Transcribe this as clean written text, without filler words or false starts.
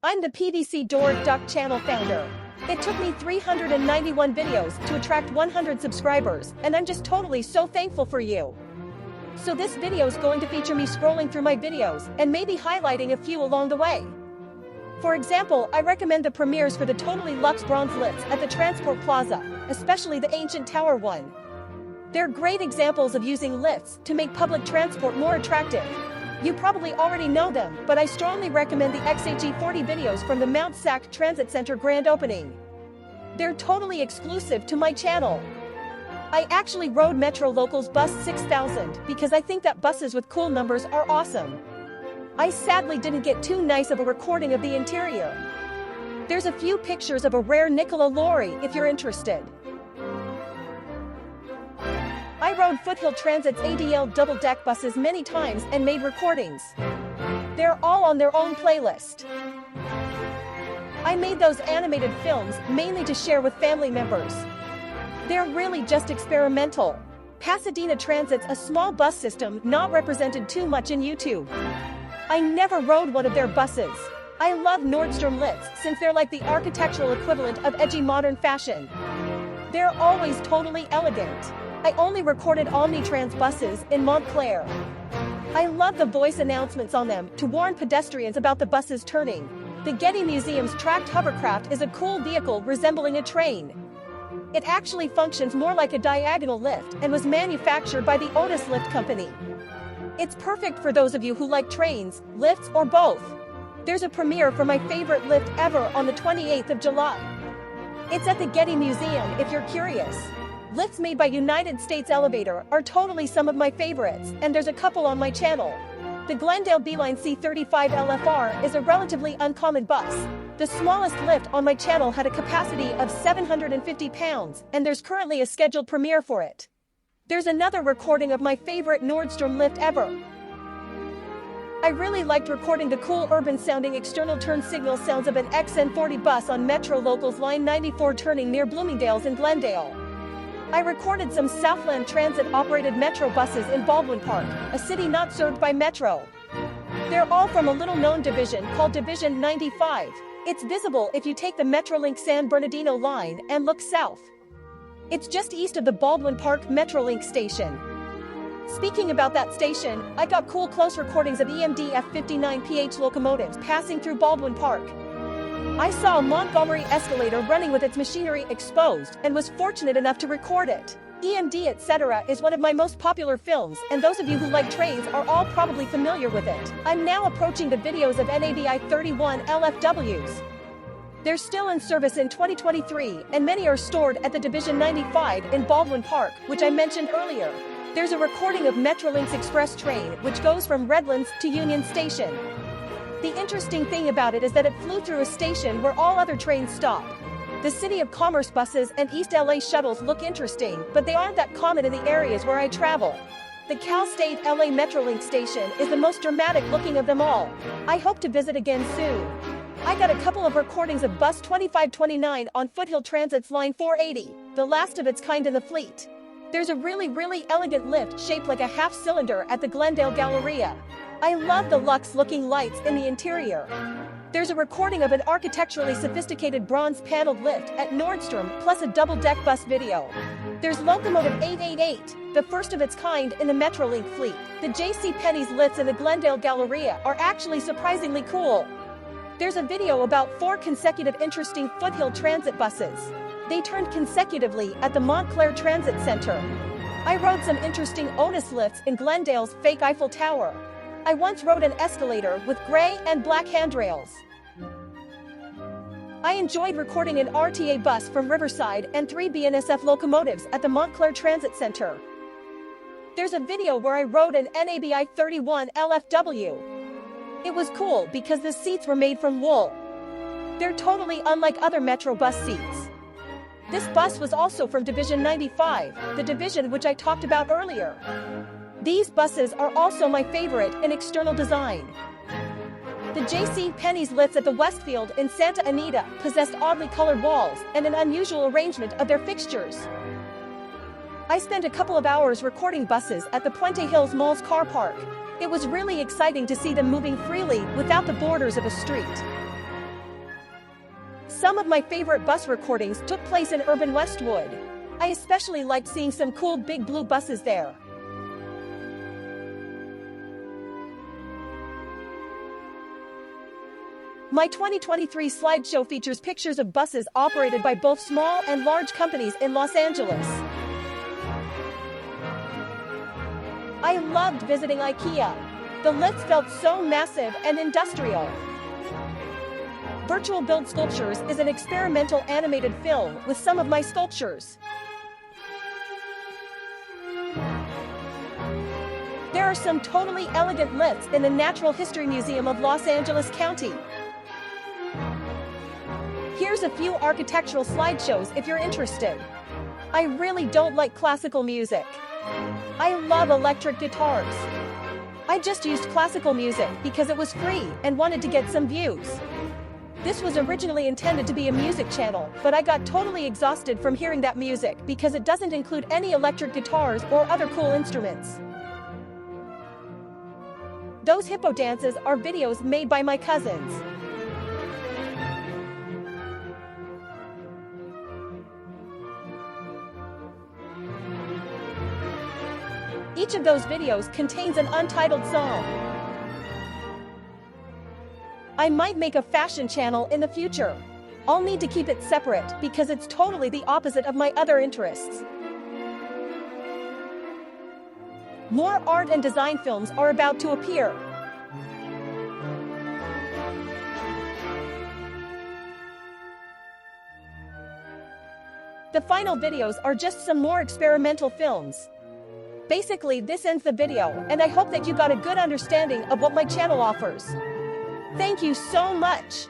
I'm the PDC Dork Duck channel founder. It took me 391 videos to attract 100 subscribers, and I'm just totally so thankful for you. So this video is going to feature me scrolling through my videos and maybe highlighting a few along the way. For example, I recommend the premieres for the Totally Luxe bronze lifts at the Transport Plaza, especially the Ancient Tower one. They're great examples of using lifts to make public transport more attractive. You probably already know them, but I strongly recommend the XHE40 videos from the Mount Sac Transit Center grand opening. They're totally exclusive to my channel. I actually rode Metro Local's Bus 6000 because I think that buses with cool numbers are awesome. I sadly didn't get too nice of a recording of the interior. There's a few pictures of a rare Nikola lorry if you're interested. I rode Foothill Transit's ADL double-deck buses many times and made recordings. They're all on their own playlist. I made those animated films mainly to share with family members. They're really just experimental. Pasadena Transit's a small bus system not represented too much in YouTube. I never rode one of their buses. I love Nordstrom lifts since they're like the architectural equivalent of edgy modern fashion. They're always totally elegant. I only recorded Omnitrans buses in Montclair. I love the voice announcements on them to warn pedestrians about the buses turning. The Getty Museum's tracked hovercraft is a cool vehicle resembling a train. It actually functions more like a diagonal lift and was manufactured by the Otis Lift Company. It's perfect for those of you who like trains, lifts, or both. There's a premiere for my favorite lift ever on the 28th of July. It's at the Getty Museum if you're curious. Lifts made by United States Elevator are totally some of my favorites, and there's a couple on my channel. The Glendale Beeline C35 LFR is a relatively uncommon bus. The smallest lift on my channel had a capacity of 750 pounds, and there's currently a scheduled premiere for it. There's another recording of my favorite Nordstrom lift ever. I really liked recording the cool urban-sounding external turn signal sounds of an XN40 bus on Metro Local's Line 94 turning near Bloomingdale's in Glendale. I recorded some Southland Transit-operated Metro buses in Baldwin Park, a city not served by Metro. They're all from a little-known division called Division 95. It's visible if you take the Metrolink San Bernardino line and look south. It's just east of the Baldwin Park Metrolink station. Speaking about that station, I got cool close recordings of EMD F59PH locomotives passing through Baldwin Park. I saw a Montgomery escalator running with its machinery exposed and was fortunate enough to record it. EMD Etc. is one of my most popular films, and those of you who like trains are all probably familiar with it. I'm now approaching the videos of NABI 31 LFWs. They're still in service in 2023, and many are stored at the Division 95 in Baldwin Park, which I mentioned earlier. There's a recording of Metrolink's express train, which goes from Redlands to Union Station. The interesting thing about it is that it flew through a station where all other trains stop. The City of Commerce buses and East LA shuttles look interesting, but they aren't that common in the areas where I travel. The Cal State LA Metrolink station is the most dramatic looking of them all. I hope to visit again soon. I got a couple of recordings of Bus 2529 on Foothill Transit's Line 480, the last of its kind in the fleet. There's a really elegant lift shaped like a half-cylinder at the Glendale Galleria. I love the luxe-looking lights in the interior. There's a recording of an architecturally sophisticated bronze-paneled lift at Nordstrom, plus a double-deck bus video. There's Locomotive 888, the first of its kind in the Metrolink fleet. The JCPenney's lifts in the Glendale Galleria are actually surprisingly cool. There's a video about 4 consecutive interesting Foothill Transit buses. They turned consecutively at the Montclair Transit Center. I rode some interesting Otis lifts in Glendale's fake Eiffel Tower. I once rode an escalator with gray and black handrails. I enjoyed recording an RTA bus from Riverside and 3 BNSF locomotives at the Montclair Transit Center. There's a video where I rode an NABI 31 LFW. It was cool because the seats were made from wool. They're totally unlike other Metro bus seats. This bus was also from Division 95, the division which I talked about earlier. These buses are also my favorite in external design. The JCPenney's lifts at the Westfield in Santa Anita possessed oddly colored walls and an unusual arrangement of their fixtures. I spent a couple of hours recording buses at the Puente Hills Mall's car park. It was really exciting to see them moving freely without the borders of a street. Some of my favorite bus recordings took place in urban Westwood. I especially liked seeing some cool big blue buses there. My 2023 slideshow features pictures of buses operated by both small and large companies in Los Angeles. I loved visiting IKEA. The lifts felt so massive and industrial. Virtual Build Sculptures is an experimental animated film with some of my sculptures. There are some totally elegant lifts in the Natural History Museum of Los Angeles County. Here's a few architectural slideshows if you're interested. I really don't like classical music. I love electric guitars. I just used classical music because it was free and wanted to get some views. This was originally intended to be a music channel, but I got totally exhausted from hearing that music because it doesn't include any electric guitars or other cool instruments. Those hippo dances are videos made by my cousins. Each of those videos contains an untitled song. I might make a fashion channel in the future. I'll need to keep it separate because it's totally the opposite of my other interests. More art and design films are about to appear. The final videos are just some more experimental films. Basically, this ends the video, and I hope that you got a good understanding of what my channel offers. Thank you so much!